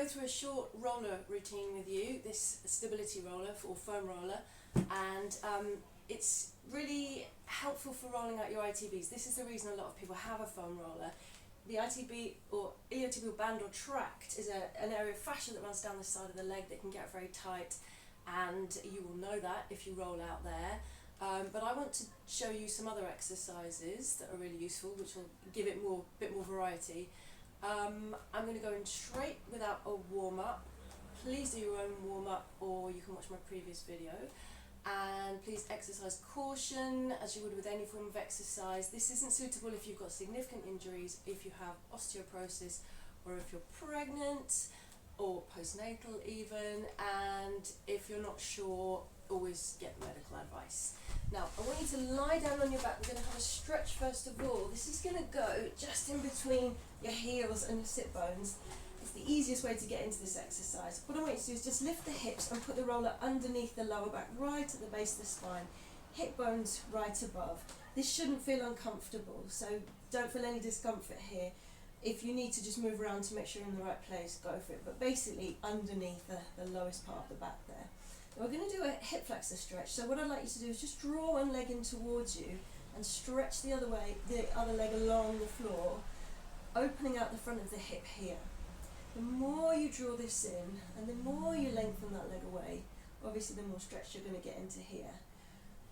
go through a short roller routine with you, this stability roller or foam roller, and it's really helpful for rolling out your ITBs. This is the reason a lot of people have a foam roller. The ITB or iliotibial band or tract is an area of fascia that runs down the side of the leg that can get very tight, and you will know that if you roll out there. But I want to show you some other exercises that are really useful, which will give it a bit more variety. I'm going to go in straight without a warm-up. Please do your own warm-up, or you can watch my previous video. And please exercise caution, as you would with any form of exercise. This isn't suitable if you've got significant injuries, if you have osteoporosis, or if you're pregnant, or postnatal even, and if you're not sure, always get medical advice. Now, I want you to lie down on your back. We're going to have a stretch first of all. This is going to go just in between your heels and your sit bones. It's the easiest way to get into this exercise. What I want you to do is just lift the hips and put the roller underneath the lower back, right at the base of the spine. Hip bones right above. This shouldn't feel uncomfortable, so don't feel any discomfort here. If you need to just move around to make sure you're in the right place, go for it. But basically underneath the lowest part of the back there. We're going to do a hip flexor stretch. So what I'd like you to do is just draw one leg in towards you and stretch the other leg along the floor, opening out the front of the hip here. The more you draw this in and the more you lengthen that leg away, obviously the more stretch you're going to get into here.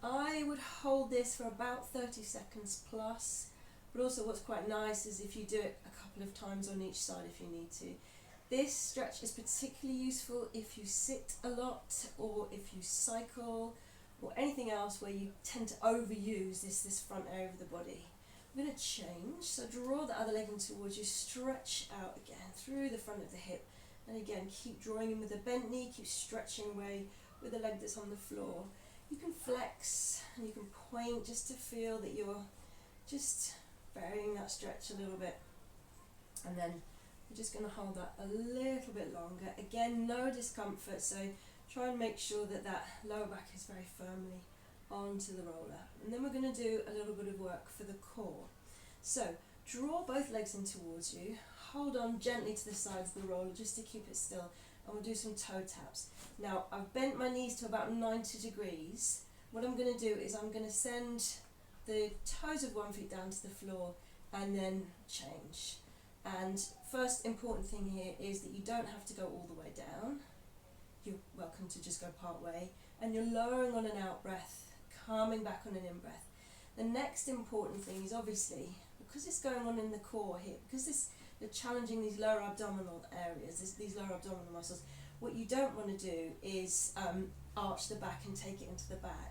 I would hold this for about 30 seconds plus, but also what's quite nice is if you do it a couple of times on each side if you need to. This stretch is particularly useful if you sit a lot, or if you cycle, or anything else where you tend to overuse this front area of the body. I'm going to change, so draw the other leg in towards you, stretch out again through the front of the hip, and again keep drawing in with a bent knee, keep stretching away with the leg that's on the floor. You can flex and you can point just to feel that you're just varying that stretch a little bit, and then we're just going to hold that a little bit longer. Again, no discomfort, so try and make sure that that lower back is very firmly onto the roller. And then we're going to do a little bit of work for the core. So draw both legs in towards you, hold on gently to the sides of the roller just to keep it still, and we'll do some toe taps. Now I've bent my knees to about 90 degrees. What I'm going to do is I'm going to send the toes of one foot down to the floor and then change. And first important thing here is that you don't have to go all the way down. You're welcome to just go part way, and you're lowering on an out breath, calming back on an in breath. The next important thing is obviously, because it's going on in the core here, because you're challenging these lower abdominal areas, these lower abdominal muscles, what you don't want to do is arch the back and take it into the back.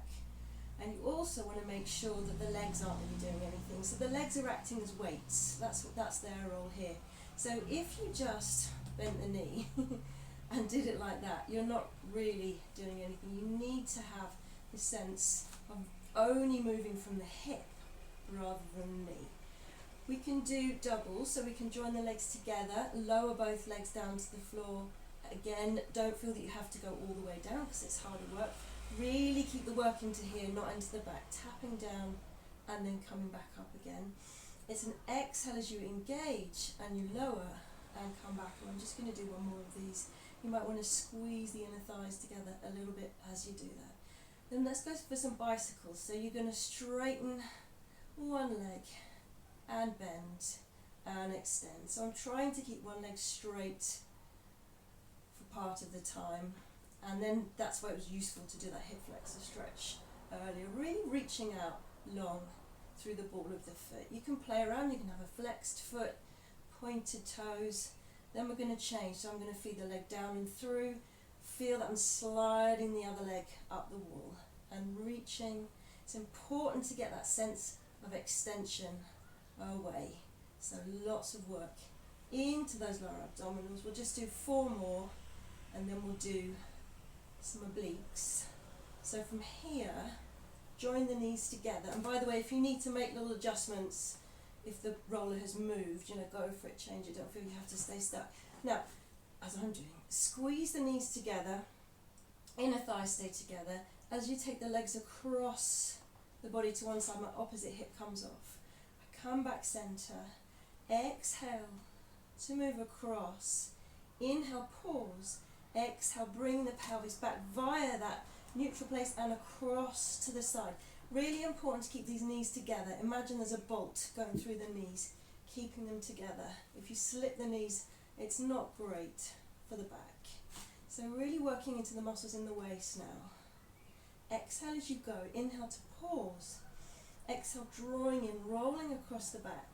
And you also want to make sure that the legs aren't really doing anything. So the legs are acting as weights. That's their role here. So if you just bent the knee and did it like that, you're not really doing anything. You need to have the sense of only moving from the hip rather than the knee. We can do doubles, so we can join the legs together, lower both legs down to the floor. Again, don't feel that you have to go all the way down because it's harder work. Really keep the work into here, not into the back, tapping down and then coming back up again. It's an exhale as you engage and you lower and come back. And I'm just going to do one more of these. You might want to squeeze the inner thighs together a little bit as you do that. Then let's go for some bicycles. So you're going to straighten one leg and bend and extend. So I'm trying to keep one leg straight for part of the time. And then that's why it was useful to do that hip flexor stretch earlier. Really reaching out long through the ball of the foot. You can play around, you can have a flexed foot, pointed toes. Then we're going to change. So I'm going to feed the leg down and through. Feel that I'm sliding the other leg up the wall and reaching. It's important to get that sense of extension away. So lots of work into those lower abdominals. We'll just do 4 more and then we'll do some obliques. So from here, join the knees together. And by the way, if you need to make little adjustments, if the roller has moved, go for it, change it, don't feel you have to stay stuck. Now, as I'm doing, squeeze the knees together, inner thighs stay together. As you take the legs across the body to one side, my opposite hip comes off. I come back center, exhale to move across, Inhale, pause. Exhale, bring the pelvis back via that neutral place and across to the side. Really important to keep these knees together. Imagine there's a bolt going through the knees, keeping them together. If you slip the knees, it's not great for the back. So really working into the muscles in the waist now. Exhale as you go. Inhale to pause. Exhale, drawing in, rolling across the back.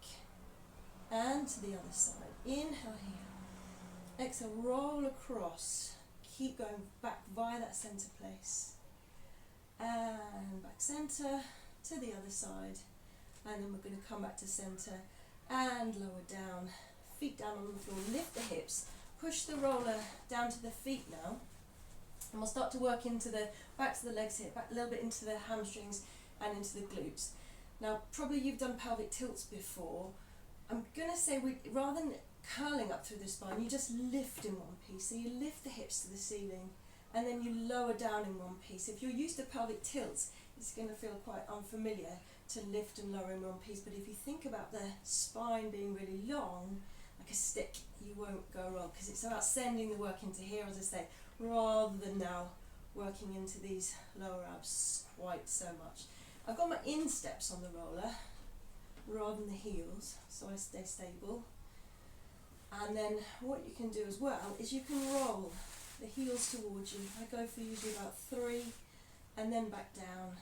And to the other side. Inhale here. Exhale, roll across. Keep going back via that centre place. And back centre to the other side. And then we're going to come back to centre and lower down. Feet down on the floor. Lift the hips. Push the roller down to the feet now. And we'll start to work into the backs of the legs here, back a little bit into the hamstrings and into the glutes. Now, probably you've done pelvic tilts before. I'm going to say, rather than curling up through the spine, you just lift in one piece. So you lift the hips to the ceiling and then you lower down in one piece. If you're used to pelvic tilts, it's going to feel quite unfamiliar to lift and lower in one piece. But if you think about the spine being really long, like a stick, you won't go wrong, because it's about sending the work into here, as I say, rather than now working into these lower abs quite so much. I've got my insteps on the roller rather than the heels, so I stay stable. And then what you can do as well is you can roll the heels towards you. I go for usually about 3 and then back down.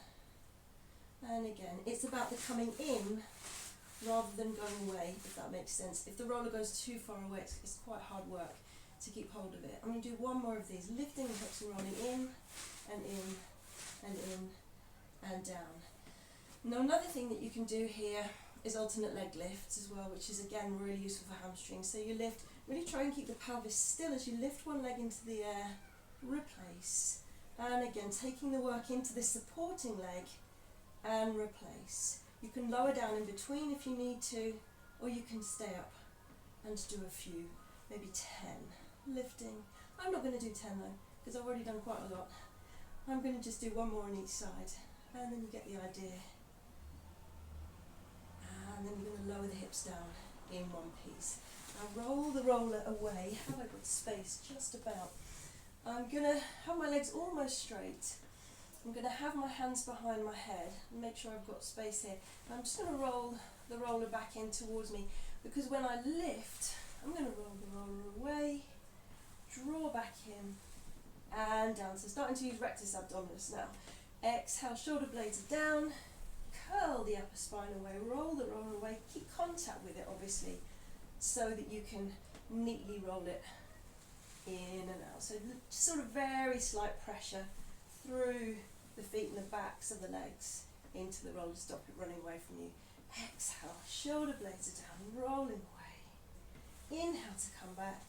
And again, it's about the coming in rather than going away, if that makes sense. If the roller goes too far away, it's quite hard work to keep hold of it. I'm going to do one more of these, lifting the hips and rolling in and in and in and down. Now, another thing that you can do here is alternate leg lifts as well, which is again really useful for hamstrings. So you lift, really try and keep the pelvis still as you lift one leg into the air, replace, and again taking the work into the supporting leg and replace. You can lower down in between if you need to, or you can stay up and do a few, maybe 10 lifting. I'm not going to do 10 though, because I've already done quite a lot. I'm going to just do one more on each side, and then you get the idea. And then you're going to lower the hips down in one piece. Now roll the roller away. Have I got space? Just about. I'm going to have my legs almost straight. I'm going to have my hands behind my head and make sure I've got space here. And I'm just going to roll the roller back in towards me, because when I lift, I'm going to roll the roller away, draw back in and down. So starting to use rectus abdominis now. Exhale, shoulder blades are down. Curl the upper spine away, roll the roller away, keep contact with it obviously, so that you can neatly roll it in and out. So sort of very slight pressure through the feet and the backs of the legs into the roller, stop it running away from you. Exhale, shoulder blades are down, rolling away. Inhale to come back.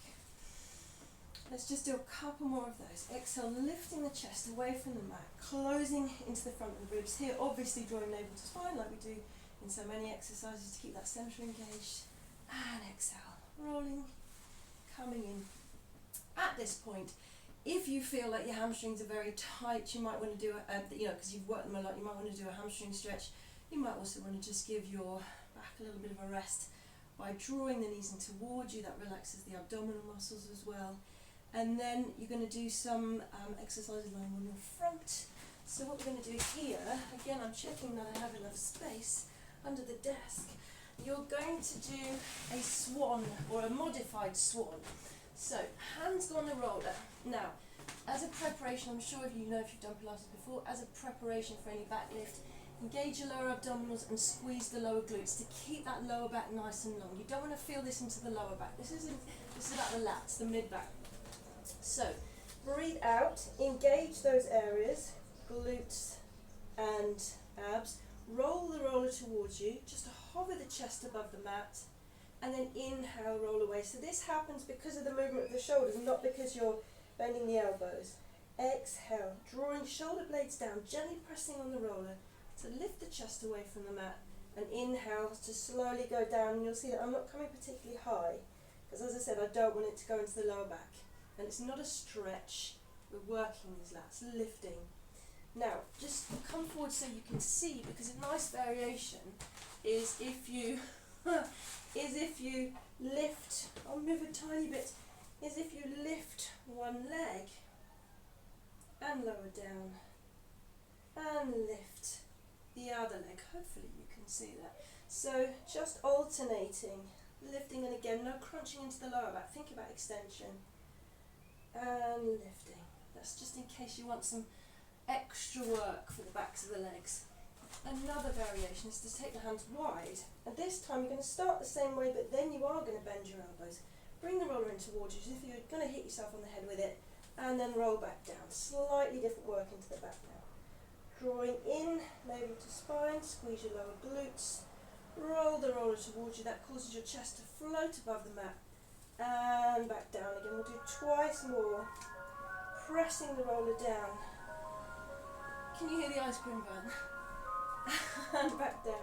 Let's just do a couple more of those. Exhale, lifting the chest away from the mat, closing into the front of the ribs. Here, obviously drawing navel to spine like we do in so many exercises to keep that centre engaged. And exhale, rolling, coming in. At this point, if you feel like your hamstrings are very tight, you might want to do because you've worked them a lot, you might want to do a hamstring stretch. You might also want to just give your back a little bit of a rest by drawing the knees in towards you. That relaxes the abdominal muscles as well. And then you're going to do some exercises lying on your front. So what we're going to do here, again I'm checking that I have enough space under the desk. You're going to do a swan or a modified swan. So hands go on the roller. Now, as a preparation, I'm sure if you know if you've done Pilates before, as a preparation for any back lift, engage your lower abdominals and squeeze the lower glutes to keep that lower back nice and long. You don't want to feel this into the lower back. This is about the lats, the mid back. So, breathe out, engage those areas, glutes and abs. Roll the roller towards you, just hover the chest above the mat, and then inhale, roll away. So this happens because of the movement of the shoulders, not because you're bending the elbows. Exhale, drawing shoulder blades down, gently pressing on the roller to lift the chest away from the mat, and inhale to slowly go down. And you'll see that I'm not coming particularly high, because as I said, I don't want it to go into the lower back. And it's not a stretch, we're working these lats, lifting. Now, just come forward so you can see, because a nice variation is if you lift, I'll move a tiny bit, is if you lift one leg and lower down and lift the other leg. Hopefully you can see that. So just alternating, lifting, and again, no crunching into the lower back. Think about extension and lifting. That's just in case you want some extra work for the backs of the legs. Another variation is to take the hands wide, and this time you're going to start the same way, but then you are going to bend your elbows. Bring the roller in towards you as if you're going to hit yourself on the head with it, and then roll back down. Slightly different work into the back now. Drawing in, navel to spine, squeeze your lower glutes, roll the roller towards you. That causes your chest to float above the mat, and back down again. We'll do twice more, pressing the roller down. Can you hear the ice cream van? And back down.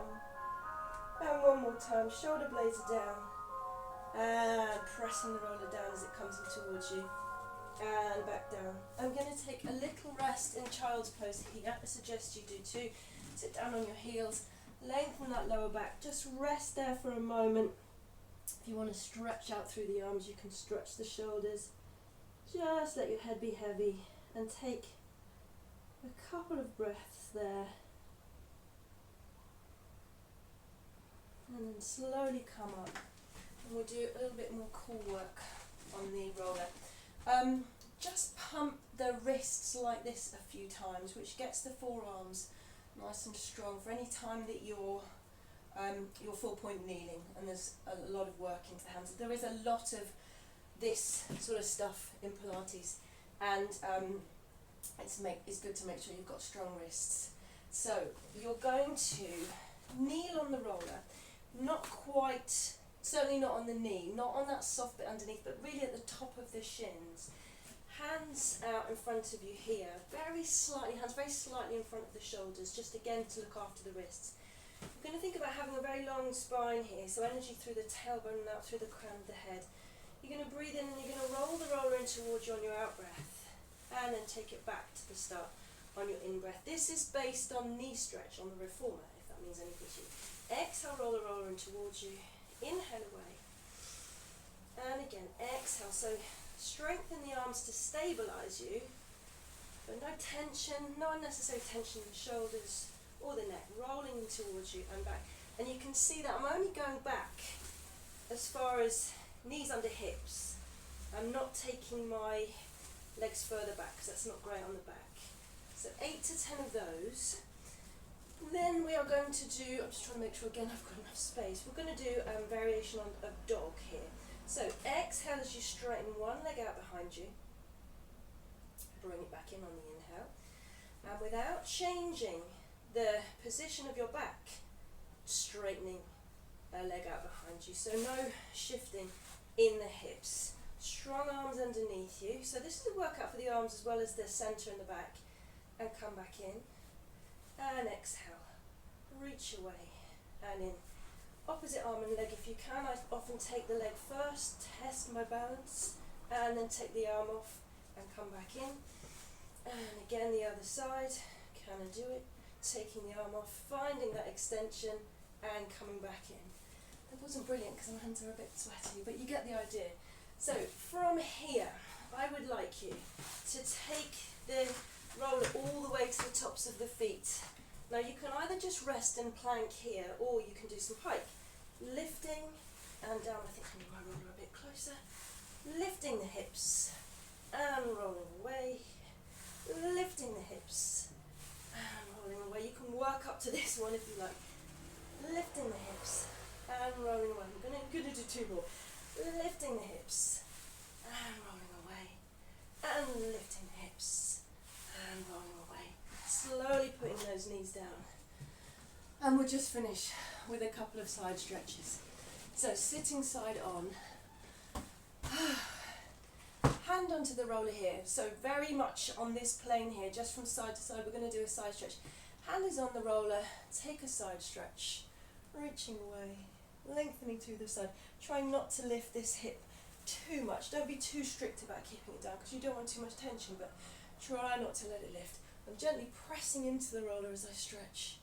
And one more time, shoulder blades are down. And pressing the roller down as it comes in towards you. And back down. I'm going to take a little rest in child's pose here. I suggest you do too. Sit down on your heels, lengthen that lower back. Just rest there for a moment. If you want to stretch out through the arms, you can stretch the shoulders. Just let your head be heavy and take a couple of breaths there. And then slowly come up. And we'll do a little bit more core work on the roller. Just pump the wrists like this a few times, which gets the forearms nice and strong for any time that you're 4-point kneeling, and there's a lot of work into the hands. There is a lot of this sort of stuff in Pilates, and it's good to make sure you've got strong wrists. So you're going to kneel on the roller, not quite, certainly not on the knee, not on that soft bit underneath, but really at the top of the shins. Hands out in front of you here, hands very slightly in front of the shoulders, just again to look after the wrists. You're going to think about having a very long spine here, so energy through the tailbone and out through the crown of the head. You're going to breathe in and you're going to roll the roller in towards you on your out breath, and then take it back to the start on your in breath. This is based on knee stretch on the reformer, if that means anything to you. Exhale, roll the roller in towards you, inhale away, and again exhale. So strengthen the arms to stabilize you, but no tension, no unnecessary tension in the shoulders or the neck, rolling in towards you and back. And you can see that I'm only going back as far as knees under hips. I'm not taking my legs further back because that's not great on the back. So 8 to 10 of those. Then we are going to do, I'm just trying to make sure again I've got enough space. We're going to do a variation on a dog here. So exhale as you straighten one leg out behind you. Bring it back in on the inhale. And without changing the position of your back, straightening a leg out behind you. So no shifting in the hips. Strong arms underneath you. So this is a workout for the arms as well as the center and the back. And come back in. And exhale. Reach away. And in. Opposite arm and leg if you can. I often take the leg first, test my balance, and then take the arm off and come back in. And again the other side. Can I do it? Taking the arm off, finding that extension, and coming back in. That wasn't brilliant because my hands are a bit sweaty, but you get the idea. So from here, I would like you to take the roller all the way to the tops of the feet. Now you can either just rest and plank here, or you can do some hike. Lifting and down, I think I need my roller a bit closer. Lifting the hips and rolling away. Lifting the hips and rolling away. You can work up to this one if you like. Lifting the hips and rolling away. I'm going to do 2 more. Lifting the hips and rolling away. And lifting the hips and rolling away. Slowly putting those knees down. And we'll just finish with a couple of side stretches. So sitting side on. Hand onto the roller here. So very much on this plane here, just from side to side, we're going to do a side stretch. Hand is on the roller, take a side stretch. Reaching away, lengthening through the side. Trying not to lift this hip too much. Don't be too strict about keeping it down because you don't want too much tension, but try not to let it lift. I'm gently pressing into the roller as I stretch.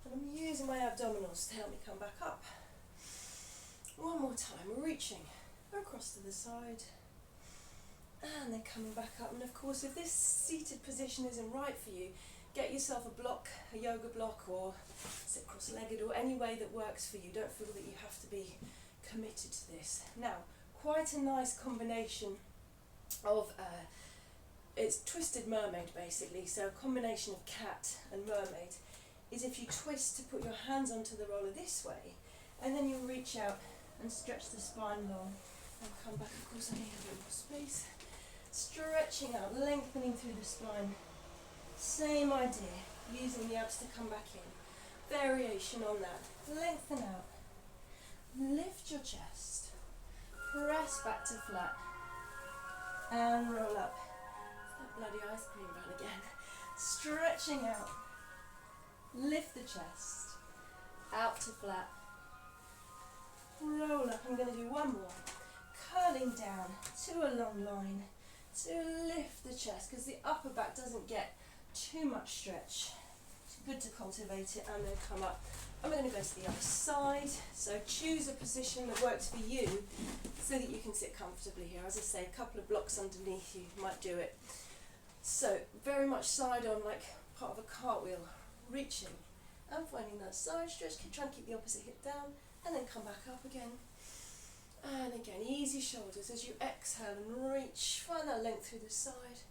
And I'm using my abdominals to help me come back up. One more time, reaching across to the side. and then coming back up. And of course, if this seated position isn't right for you, get yourself a block, a yoga block, or sit cross-legged, or any way that works for you. Don't feel that you have to be committed to this. Now, quite a nice combination of it's twisted mermaid basically, so a combination of cat and mermaid is if you twist to put your hands onto the roller this way, and then you reach out and stretch the spine long and come back. Of course I need a bit more space. Stretching out, lengthening through the spine. Same idea, using the abs to come back in. Variation on that. Lengthen out. Lift your chest. Press back to flat. And roll up. That bloody ice cream run again. Stretching out. Lift the chest. Out to flat. Roll up. I'm going to do one more. Curling down to a long line to lift the chest, because the upper back doesn't get too much stretch. It's good to cultivate it, and then come up. I'm going to go to the other side, so choose a position that works for you so that you can sit comfortably here. As I say, a couple of blocks underneath you might do it. So very much side on, like part of a cartwheel, reaching and finding that side stretch. Try and keep the opposite hip down, and then come back up again. And again, easy shoulders as you exhale and reach, find that length through the side,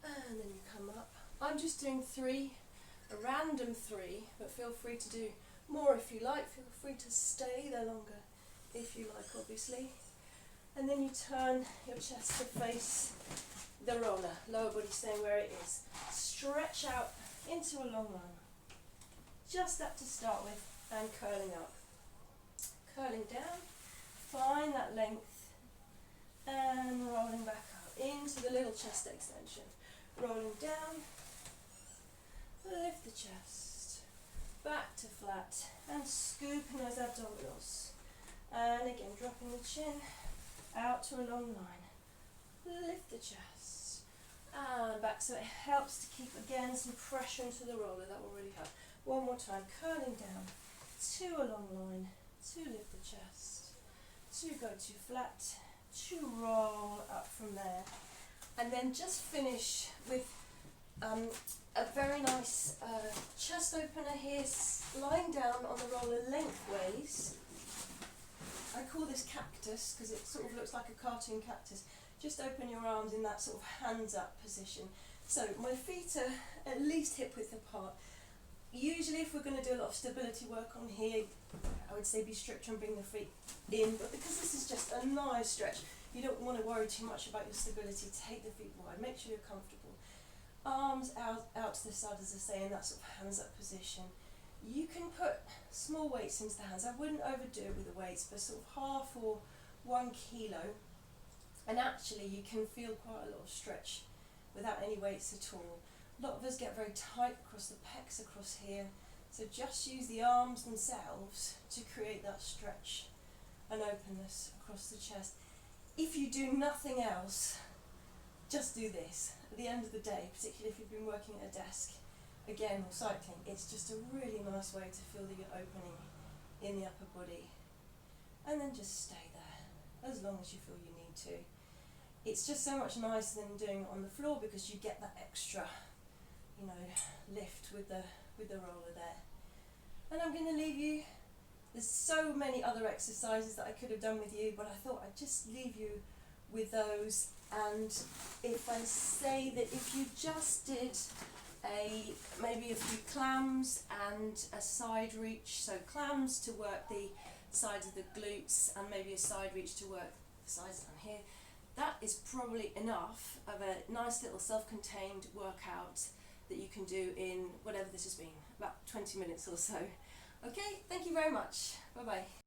and then you come up. I'm just doing 3, a random 3, but feel free to do more if you like. Feel free to stay there longer if you like, obviously. And then you turn your chest to face the roller, lower body staying where it is. Stretch out into a long line. Just that to start with, and curling up. Curling down. Find that length and rolling back up into the little chest extension. Rolling down, lift the chest, back to flat, and scooping those abdominals. And again, dropping the chin out to a long line. Lift the chest and back, so it helps to keep again some pressure into the roller. That will really help. One more time, curling down to a long line to lift the chest. To go to flat, to roll up from there, and then just finish with a very nice chest opener here, lying down on the roller lengthways. I call this cactus because it sort of looks like a cartoon cactus. Just open your arms in that sort of hands up position. So my feet are at least hip width apart. Usually if we're going to do a lot of stability work on here, I would say be strict and bring the feet in, but because this is just a nice stretch, you don't want to worry too much about your stability. Take the feet wide, make sure you're comfortable. Arms out to the side, as I say, in that sort of hands up position. You can put small weights into the hands. I wouldn't overdo it with the weights, but sort of half or 1 kilo, and actually you can feel quite a lot of stretch without any weights at all. A lot of us get very tight across the pecs, across here, so just use the arms themselves to create that stretch and openness across the chest. If you do nothing else, just do this. At the end of the day, particularly if you've been working at a desk, again, or cycling, it's just a really nice way to feel that you're opening in the upper body. And then just stay there, as long as you feel you need to. It's just so much nicer than doing it on the floor, because you get that extra, lift with the roller there. And I'm going to leave you. There's so many other exercises that I could have done with you, but I thought I'd just leave you with those. And if I say that if you just did maybe a few clams and a side reach, so clams to work the sides of the glutes and maybe a side reach to work the sides down here, that is probably enough of a nice little self-contained workout that you can do in whatever this has been, about 20 minutes or so. Okay, thank you very much. Bye bye.